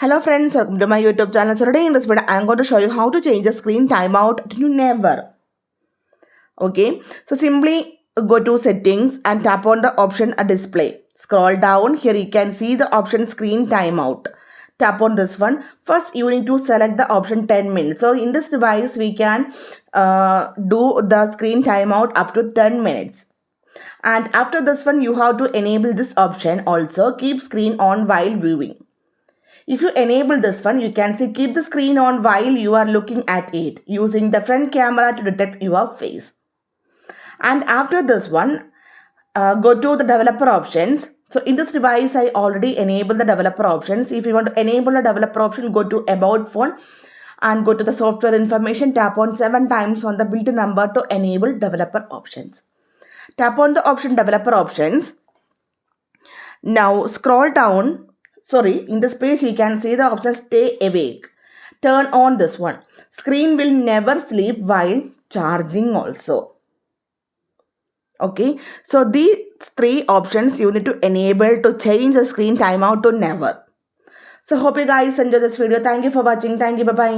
Hello friends, welcome to my YouTube channel. So today in this video, I am going to show you how to change the screen timeout to never. Okay, so simply go to settings and tap on the option a display. Scroll down, here you can see the option screen timeout. Tap on this one. First you need to select the option 10 minutes. So in this device we can do the screen timeout up to 10 minutes. And after this one you have to enable this option also, keep screen on while viewing. If you enable this one, you can see keep the screen on while you are looking at it using the front camera to detect your face. And after this one, go to the developer options. So in this device, I already enabled the developer options. If you want to enable the developer option, go to about phone and go to the software information. Tap on 7 times on the build number to enable developer options. Tap on the option developer options. Now scroll down. In this page you can see the option stay awake. Turn on this one. Screen will never sleep while charging also. Okay, so these 3 options you need to enable to change the screen timeout to never. So hope you guys enjoy this video. Thank you for watching. Thank you. Bye bye.